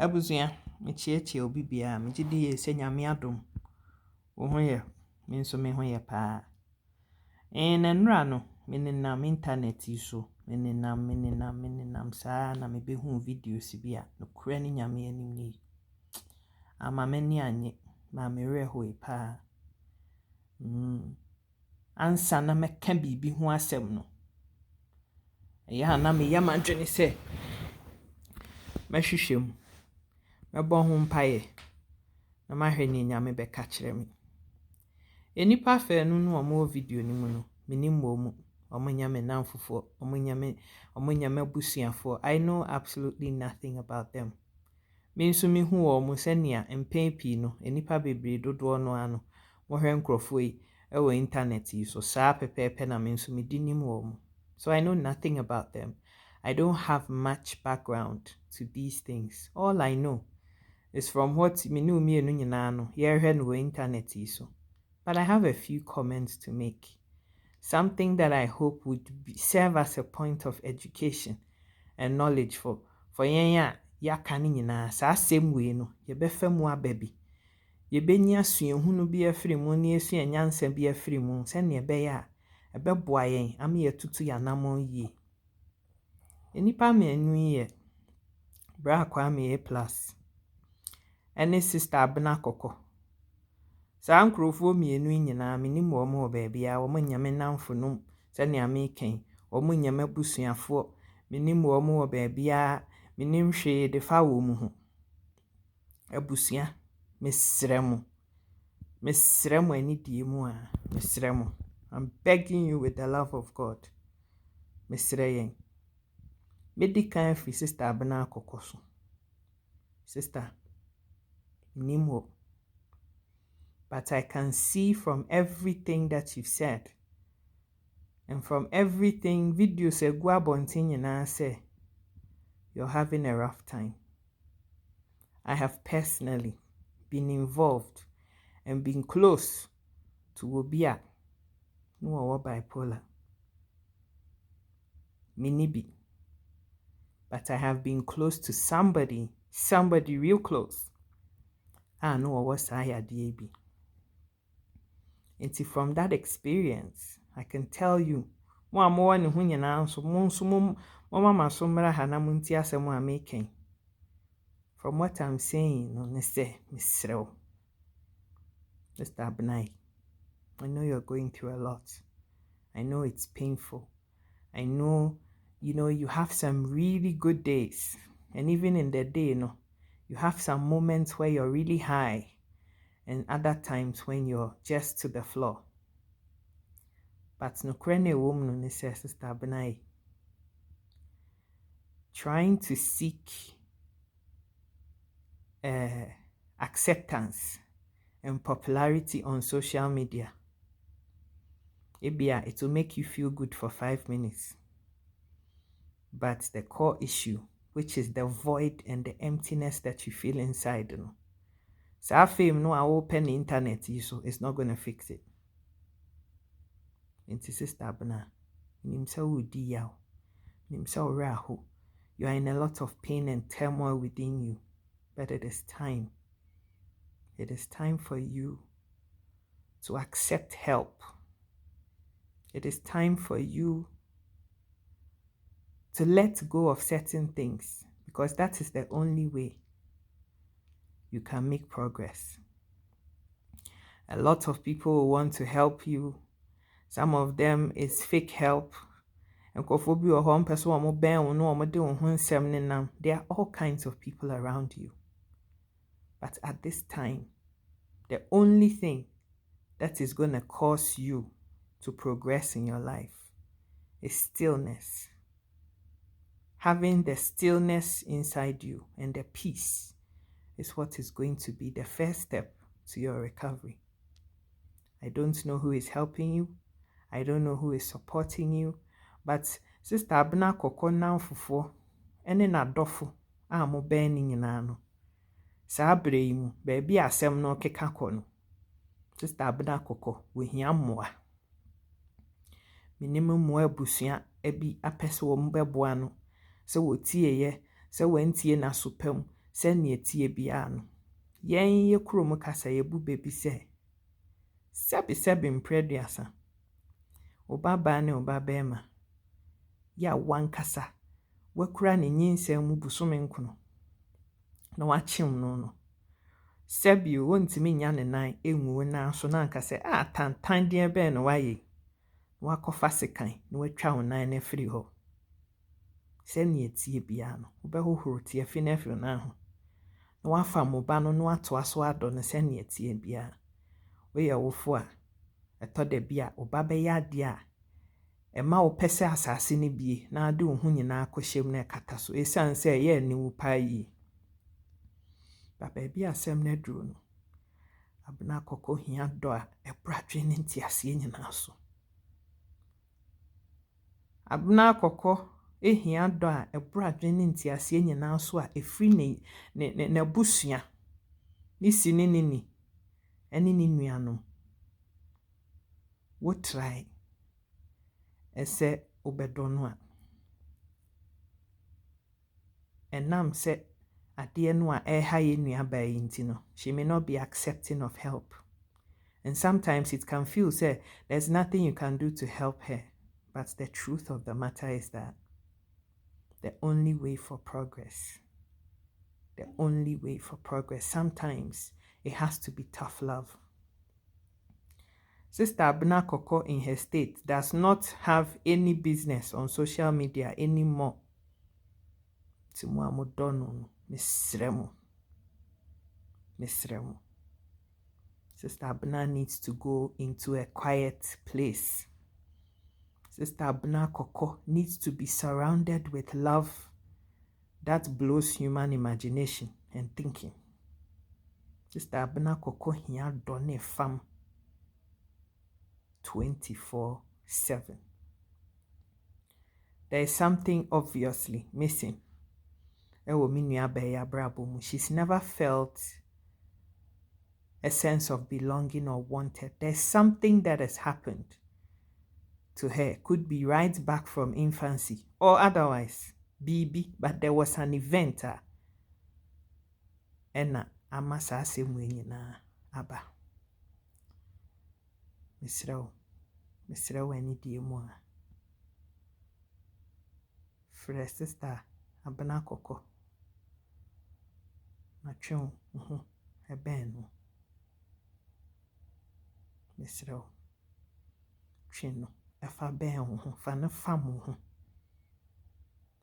Abusua mechiechie obi bia megidi ye se nyame adom wo ho ye me nso me ho ye pa na nra no menenam internet yi so menenam saa na mebehu videos bi a no kura ni nyame anim ni ama mani anye ma mere ho pa ansa na meka bibi ho asem no ya na me yama dwene se mahwehwem mebo ho mpaye na mahwe ni nyame be ka kire me enipa fa nu no omo video ni mu no minimmo mu omonyame namfofo omonyame busuafo. I know absolutely nothing about them. Me nso me hu omo senia empepi no enipa bebre dodo no ano mo hwe nkrofo yi e internet yi so saa pepepe na me nso me dinim omo. So I know nothing about them. I don't have much background to these things. All I know is from what me no nyina no ye hwe no internet yi so. But I have a few comments to make. Something that I hope would serve as a point of education and knowledge for yenya yaka ni nyina saa same way no ye befa mu ababi. Ye benya suahunu bi afiri mu ne asua nyansa bi afiri mu se ne be ya ebeboa yen am ye tutu yanamon yi. Enipa me anu ye bra Kwame A+ ene sister Abena Korkor. Saa nkrofo mienu nyina menim wo mo baabi a wo nyame namfonum se ne ameken wo nyame busuafo menim wo mo baabi a menim hwe de fa wo mu ho abusua mesremo ani die mu a mesremo. I'm begging you with the love of God. Mesreyen medical free sister Abena Korkor so. Sister menim wo. But I can see from everything that you've said and from everything videos egwa bontin na say you're having a rough time. I have personally been involved and been close to Obia no bipolar. Minibi. But I have been close to somebody real close. I know what I had be. And from that experience, I can tell you, more than when you now so mama so mara hana munti asem wa making. From what I'm saying, no say Mr. Abena, I know you're going through a lot. I know it's painful. I know, you have some really good days. And even in the day, you have some moments where you're really high. And other times when you're just to the floor. But no krene woman no say Sister Abena, trying to seek acceptance and popularity on social media. It will make you feel good for 5 minutes. But the core issue, which is the void and the emptiness that you feel inside, so fame no I open the internet so it's not gonna fix it. Into Sister Abena, you are in a lot of pain and turmoil within you, but it is time. It is time for you to accept help. It is time for you to let go of certain things, because that is the only way you can make progress. A lot of people want to help you. Some of them is fake help. And there are all kinds of people around you. But at this time, the only thing that is going to cause you to progress in your life is stillness. Having the stillness inside you and the peace is what is going to be the first step to your recovery. I don't know who is helping you. I don't know who is supporting you. But Sister Abena Korkor namfofo ene na dofo a mo ben ni nyina no. Saa bere yi mu baabi asem no keka kɔ no. Sister Abena Korkor we hia mmoa. Minimum mmoa busua ebi apese wo mbeboa no. Se wotie ye, se wantie na sopam, Send ye tea biano. Yen ye krum kasa ye bu baby say. Sebi mprediasa. Oba bane oba bema. Ya wankasa. Wakura ni nyinse mu busome nkono. Na wachim no. Sebi wontimi nya ne nan enwu na so na nka se tantan de be no waye. Wakofa sekan na watwa wo nan na free ho. Send ye tea biano. Obehohoro tie fi na fi na ho. Na wafa moba no no ato aso ado ne send ye tea bia. We ya wofo a etode bia oba be ya de a ema wo pese asase ne bie na ade wo hu nyina akohyem na kata so esan se ye ni wo pa yi baba bia asem na duro no Abena Korkor hia do a ebradwe ne ntiase nyina so Abena Korkor ehia do a ebradwe ne ntiase nyina so a efri ne busua ni sini ni eni ni nuanom wo try ese obedono a enam se ade no a eha ye nuaba yinti no she may not be accepting of help, and sometimes it can feel say there's nothing you can do to help her, but the truth of the matter is that the only way for progress sometimes it has to be tough love. Sister Abena Korkor in her state does not have any business on social media anymore. Timuamu dono misremo. Sister Abena needs to go into a quiet place. Sister Abena Korkor needs to be surrounded with love that blows human imagination and thinking. Sister Abena Korkor here done fam 24/7. There is something obviously missing. She's never felt a sense of belonging or wanted. There's something that has happened to her. Could be right back from infancy or otherwise. But there was an event. Ena amasa se mwenye na aba. Misrew eni die mo. Frere sister Abena Korkor. Na twon eben no. Misrew. Twino efa ben ho fa na fam ho.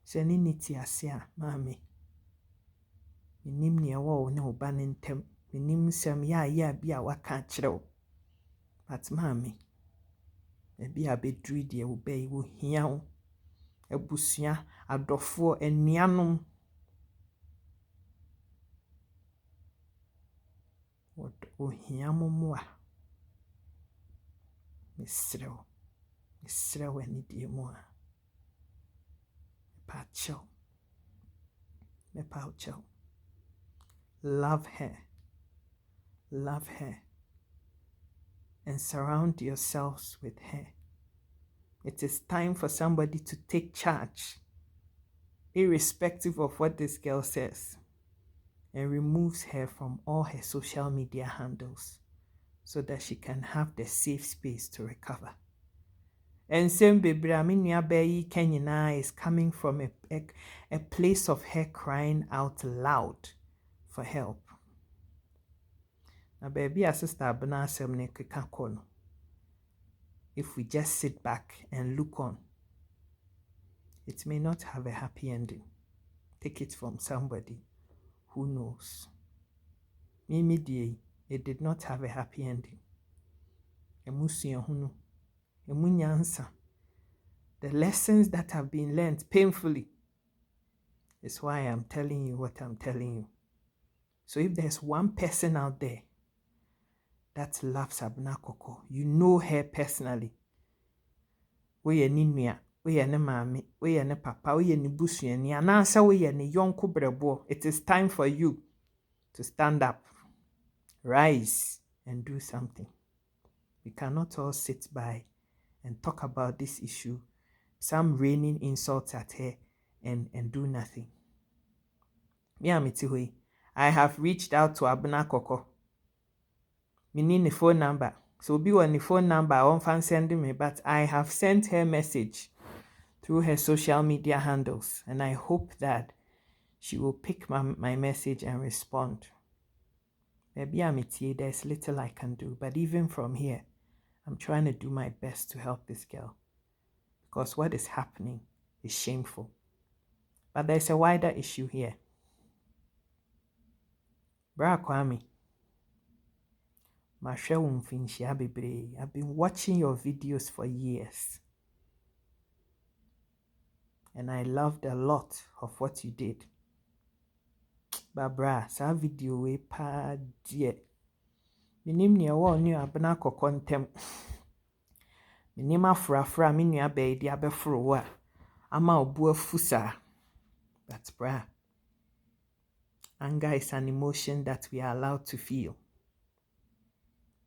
Se ni niti ase a maame. Minim ne ewo ne oba ne ntem. Minim sem ya bia waka kyerɛw. But maame ebi abedru de wo bai wo hia wo. Ebusua adofo enuanom. Wo hia momoa. Misrew eni die mo a. Me paucho. Love her, and surround yourselves with her. It is time for somebody to take charge, irrespective of what this girl says, and removes her from all her social media handles so that she can have the safe space to recover. And same baby, Kenyana is coming from a place of her crying out loud for help. Now, baby, our sister Abena Semne Kikakono. If we just sit back and look on, it may not have a happy ending. Take it from somebody who knows. Mimi die, it did not have a happy ending. Emusia hunu, emunyansa. The lessons that have been learned painfully is why I'm telling you what I'm telling you. So if there's one person out there that loves Abena Korkor, you know her personally. Oye ni nua, oye ne maame, oye ne papa, oye ni busuani, anansa oye ne yonko brebo. It is time for you to stand up, rise, and do something. We cannot all sit by and talk about this issue, some raining insults at her, and do nothing. Me amitiwe, I have reached out to Abena Korkor. Me need the phone number. So be on the phone number, I won't send me, but I have sent her message through her social media handles, and I hope that she will pick my message and respond. Maybe there's little I can do, but even from here, I'm trying to do my best to help this girl, because what is happening is shameful. But there's a wider issue here. Bra Kwame, I've been watching your videos for years, and I loved a lot of what you did. But bra, sa video we pa die. Minim ne wo nu Abena Korkor ntem. Minim afrafra me nua ba di abefro wo a ama obu afusa. But bra, anger is an emotion that we are allowed to feel.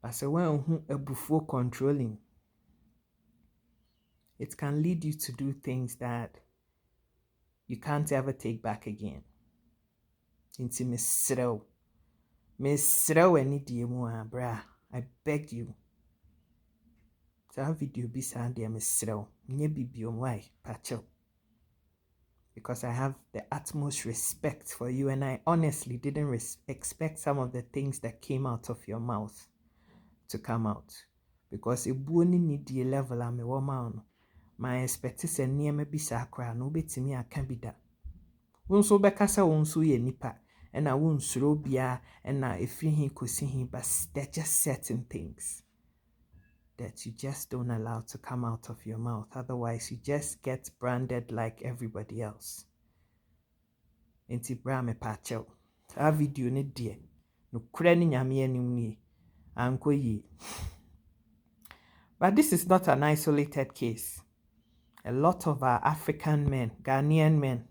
But so when ebufuo controlling, it can lead you to do things that you can't ever take back again. Inti mesrew ani die mu a bra, I beg you. That video be sound there mesrew. Nye bibiom why pacho. Because I have the utmost respect for you, and I honestly didn't expect some of the things that came out of your mouth to come out. Because a boni need the level I'm a woman. My expertise and near me be sacra, no bit to me I can be that. Wonso bekasa wonso ye nipa, and I won't slow bia, and now if he could see him, but there are just certain things that you just don't allow to come out of your mouth. Otherwise, you just get branded like everybody else. Inti bra me pacho. Sa video ne die. No kura ni nyame anim ni. Anko yi. But this is not an isolated case. A lot of our African men, Ghanaian men,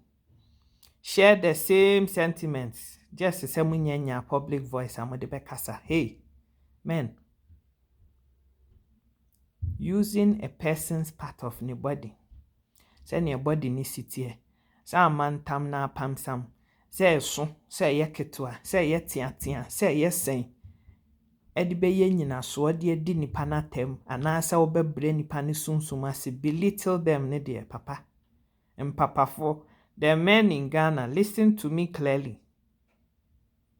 share the same sentiments. Just the same nyanya public voice amode bekasa. Hey, men, using a person's part of the body. Send your body ni sitie. Sa man tam na pam sam. Say so, say ye ketua, say ye tia, say ye sen. Edi be ye nyina so odi edi nipa na tem, anasa obebre nipa ni sunsum ase, belittle them ne dear papa. And papa for the men in Ghana, listen to me clearly.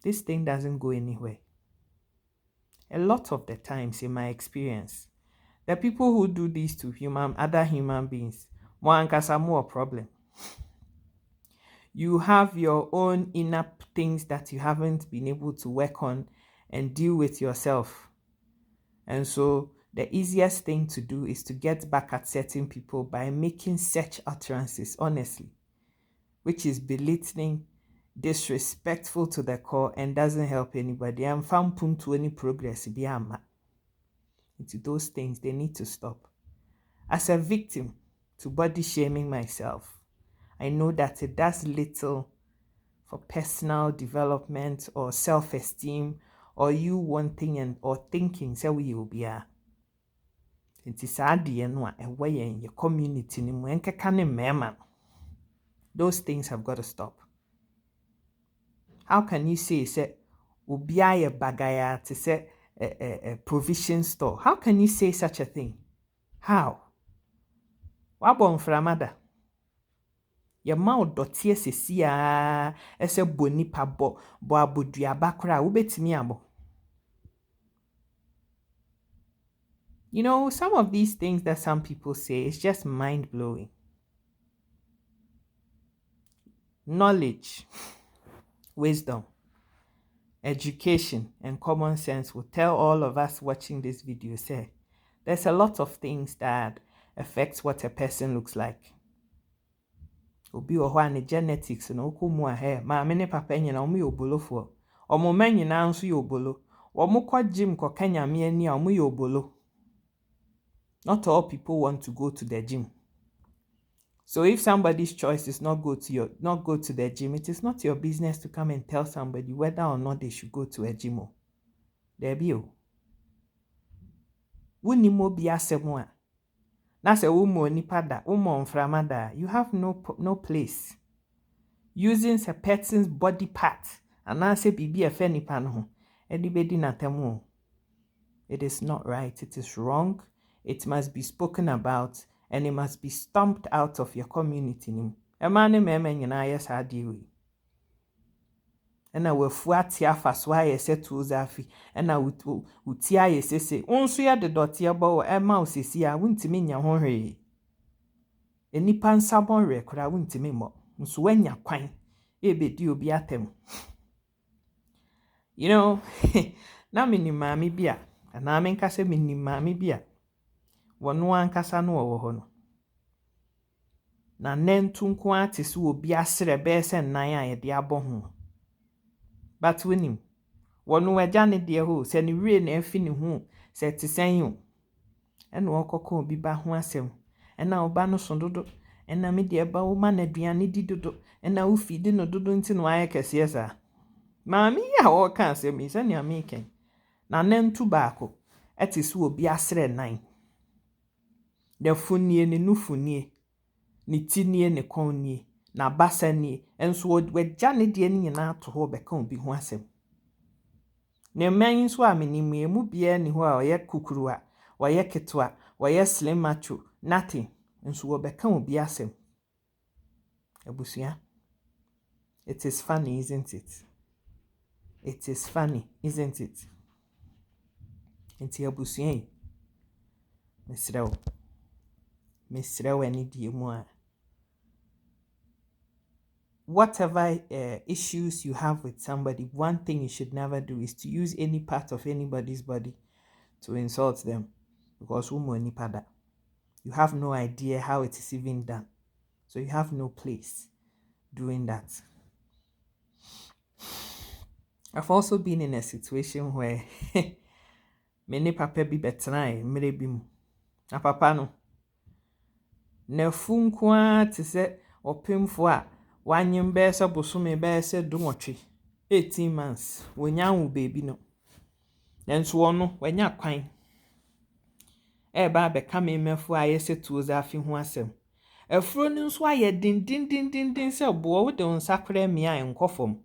This thing doesn't go anywhere. A lot of the times in my experience, the people who do this to other human beings, more problem. You have your own inner things that you haven't been able to work on and deal with yourself. And so the easiest thing to do is to get back at certain people by making such utterances, honestly, which is belittling, disrespectful to the core, and doesn't help anybody. And found to any progress. Into those things, they need to stop. As a victim to body shaming myself, I know that it does little for personal development or self-esteem, or you wanting or thinking say we will be a. It is a way in your community those things have got to stop. How can you say ubiya bagaya to say a provision store? How can you say such a thing? How? Wabon framada. Your mouth dotie sesia ese boni pa bo abodua kra ubetimi abo. You know, some of these things that some people say is just mind-blowing. Knowledge, wisdom, education, and common sense will tell all of us watching this video say there's a lot of things that affects what a person looks like. Obi ohwa genetics no okumu ahe ma me ne papa nyina omo yobolofo omo ma nyina nso yobolo omo kwa gym ko kanyame ani a omo yobolo. Not all people want to go to the gym. So if somebody's choice is not go to the gym, it is not your business to come and tell somebody whether or not they should go to a gym. There be o. Wuni mo bi asemo a. Na se umo nipa da, umo mframa da, you have no place. Using a person's body part anaasɛ biribi a ɛfɛ nipa no ho ɛde bɛdi n'atam o. It is not right. It is wrong. It must be spoken about and it must be stomped out of your community. Ɛmaa ne mɛɛma nyinaa yɛ saa adeɛ wei. Ɛna wafu ate afa so ayɛ sɛ tuoza afi. Ɛna wuti ayɛ sese. Nso yɛ de dɔteɛ bɔ ɛma wo sesi a wontimi nya ho hwee. Enipa nsabɔn rɛ kora wontimi mmɔ. Nso wanya kwan ebedi obi atem. You know, na mini maame bi a, anaa menka sɛ mini maame bi a, wɔno ankasa no wɔ hɔ no. Na nantu nko ate so obi asrɛ bɛyɛ sɛ nnan a yɛde abɔ ho. But wonim, wɔno agya ne deɛ ho, sɛ ne wie na afi ne ho, sɛ te sɛn o. Ɛna wɔkɔkɔ obi ba ho asɛm. Ɛna ɔba no so dodo. Ɛna me deɛ ba wo ma na aduane di dodo. Ɛna wo fidi no dodo nti no ayɛ kɛseɛ saa. Maame yi a wɔka asɛm yi sɛ nea meken. Na nantu baako ɛte so obi asrɛ nan. Ne funie ne nufunie. Ne tinie ne konnie. Na basa nie. Enso wagya ne deɛ ne nyinaa to hɔ bɛka obi ho asɛm. Ne man nso a menim emu bia ni hɔ a ɔyɛ kukuru a, ɔyɛ ketwa, ɔyɛ slim macho, nothing. Enso wɔbɛka obi asɛm. Abusua. It is funny, isn't it? It is funny, isn't it? Enti abusua yi. Mesrɛ ani die mu a. Whatever issues you have with somebody, one thing you should never do is to use any part of anybody's body to insult them. Because you have no idea how it is even done. So you have no place doing that. I've also been in a situation where many papa bi betrai mere bi mu. Na papa no na funko a te se opemfo a wanyem be se bosome be se dumotwe 18 months wonya wo baby no. Nenso wono wanya kwan ba be kamemefo a yese tuoza afi ho asem. Afuro ni nso aye din se bo wo de nsakra mia enkofom.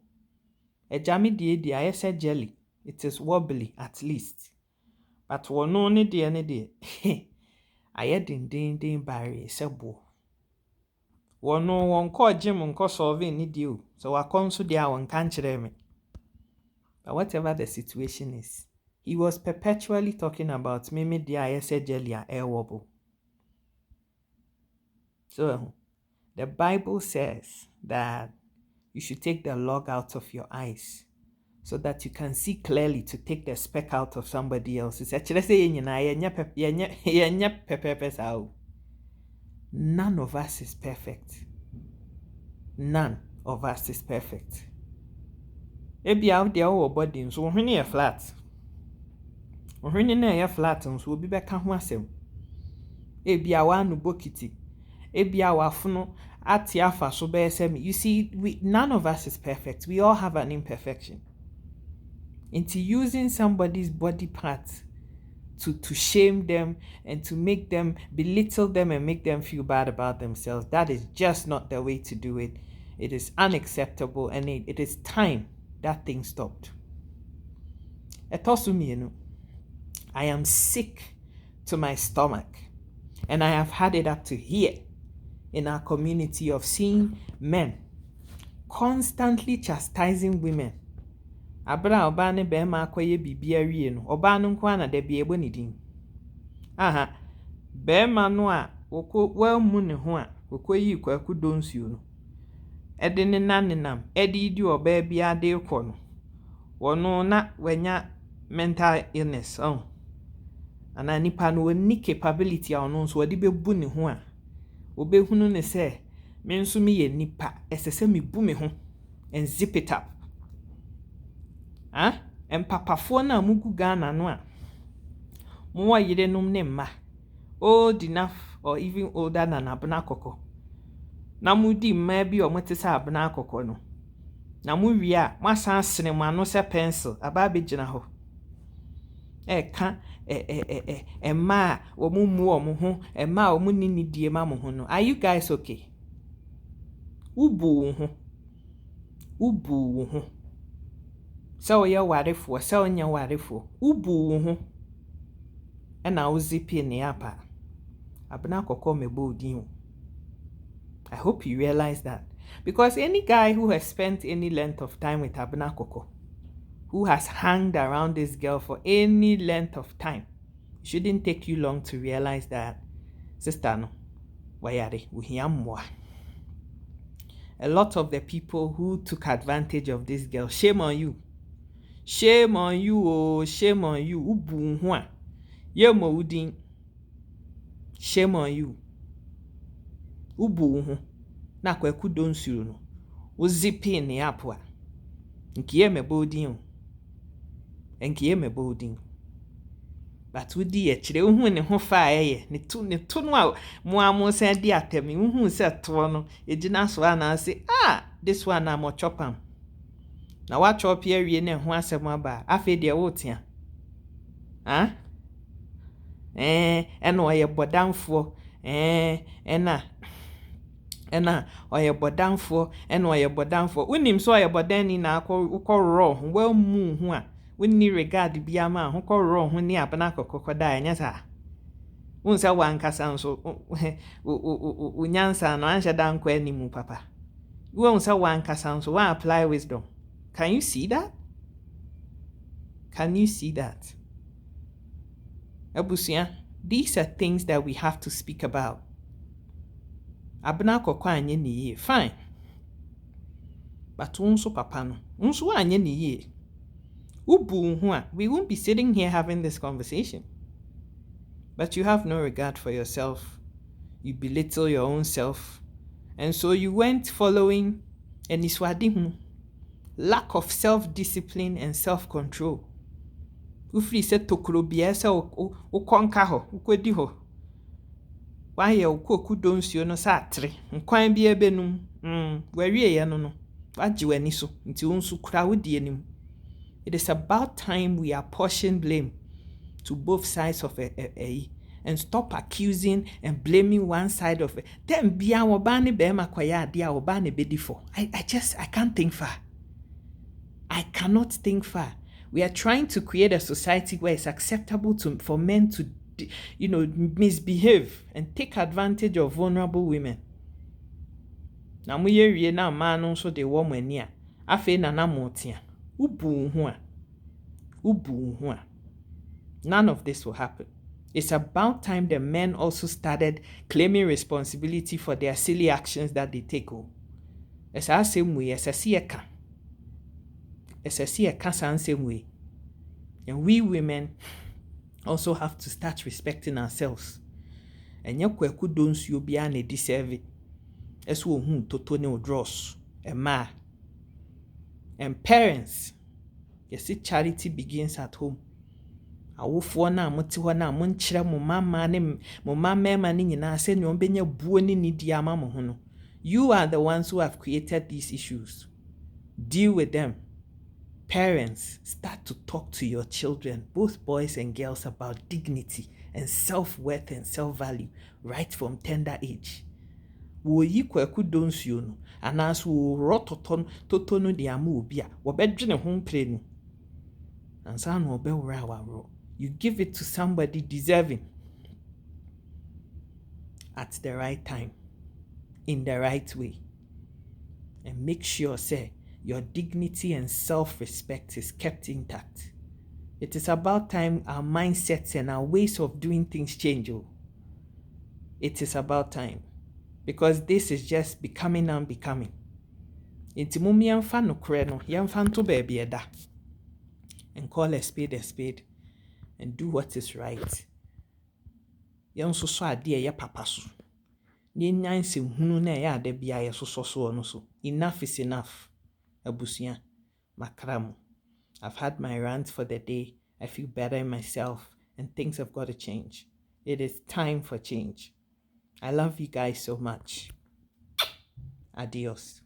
Ejame de ayese jelly. It is wobbly at least. But wono ne de aye din barrier se bo. Wono wonko gym nko solve ni de o. So wakonso de a won kan kire me. But whatever the situation is, he was perpetually talking about me de ayese jelly a air wobble. So the Bible says that you should take the log out of your eyes so that you can see clearly to take the speck out of somebody else. It's actually saying, none of us is perfect. None of us is perfect. Ebi out there our body, so when you're flat. When you're flat, so we'll be back at myself. Ebi awa no bokiti. Ebi awa funo. You see, none of us is perfect. We all have an imperfection. Into using somebody's body parts to shame them and to make them, belittle them and make them feel bad about themselves, that is just not the way to do it. It is unacceptable and it is time that thing stopped. I am sick to my stomach and I have had it up to here in our community of seeing men constantly chastising women. Abra oba ne be ma akoye bibia wie no oba no nko ana da bia ebo ne din. Aha. Be ma no a wa mu ne ho a kokoyi kwaku donsuo no. Ede ne nanenam, ede idi oba bia de kɔ no. Wono na wanya mental illness on. Ana nipa no woni capability a ono nso wode bebu ne ho a obehunu ne se me nso me ye nipa esese me bu me ho and zip it up. Empapafo na mugu Ghana no a mo wa yerenum ne mma old enough or even older than Abena Korkor. Na mudi mma bi o motese Abena Korkor no. Na mu wi a masan sene mo ano se pencil aba be gina ho. Ka emma wo mu o mo ho emma o mu ni die ma mo ho no. Are you guys okay? Ubu wo ho. So ye warefo, so nya warefo. Ubu wo ho. E na wo zipi ne apa. Abena Korkor mebo din. I hope you realize that. Because any guy who has spent any length of time with Abena Korkor, who has hanged around this girl for any length of time, it shouldn't take you long to realize that, sister no, wayare, uhiyamwa. A lot of the people who took advantage of this girl, shame on you. Shame on you, oh, shame on you. Ubu hwa. Yemo udin. Shame on you. Ubu hu. Na kweku don suru no. Uzipi ni apwa. Nkiye mebodin. Nkiye mebodin. But udi ye chire uhu ne ho fa ye. Ne tu no mo amosa di atemi. Uhu se to no. Ejina so ana say, this one na mo chopam. Na wa chop ye wie ne ho asem aba. Afi de wo tia. Ena oye bodamfo. Ena oye bodamfo. Ena oye bodamfo. Unim so oye bodani na ukoro well mu hu a. Wonni regard bia ma ho koro ho ni Abena Korkor da enya sa. Unsa wankasa nso unyansa no anhye da nkwa animu papa. Unsa wankasa nso wa apply wisdom. Can you see that? Can you see that? Abusia, these are things that we have to speak about. Abena Korkor anye ni ye, fine. But unso papa no, unso anye ni ye. Ubu hua, we won't be sitting here having this conversation. But you have no regard for yourself. You belittle your own self. And so you went following eniswadihu, lack of self-discipline and self-control. Ufri se tokro bia se ukonka ho, ukwedi ho. Waye ukoku donsuo no sa atre. Nkwan bia benum. Wawie ye no no. Waji wani so, nti unsu kura wodi anim. It is about time we apportion blame to both sides of a and stop accusing and blaming one side of it. Then bia obani be makwaya dia obani bedi for. I can't think far. I cannot think far. We are trying to create a society where it's acceptable for men to, misbehave and take advantage of vulnerable women. Na mu ye na ma no so de wo mani a afi na na motia. Ubu hua. None of this will happen. It's about time the men also started claiming responsibility for their silly actions that they take. As I say, same way. And we women also have to start respecting ourselves. And yakweku don't you be an deserve it. As who totone draws a ma. And parents, you see, charity begins at home. Awofo na moti ho na monkyere mo mama ne mo mama ne nyina se ne ombenya buo ne nidi ama mo ho no. You are the ones who have created these issues. Deal with them. Parents, start to talk to your children, both boys and girls, about dignity and self-worth and self-value right from tender age. Wo yi kwaku donsuo no anaso wo rototon no de ama obi a wo bedwene ho mpre no. Ansa no obewura awaro. You give it to somebody deserving at the right time, in the right way. And make sure, say, your dignity and self-respect is kept intact. It is about time our mindsets and our ways of doing things change. It is about time. Because this is just becoming unbecoming. Inti mumi yamfa no kure no, yamfa nto baby eda. And call a spade. And do what is right. Yanso so ade ya papa so. Ni nyanse hunu na ya ade bia ye so no so. Enough is enough. Abusia makramu. I've had my rant for the day. I feel better in myself and things have got to change. It is time for change. I love you guys so much. Adios.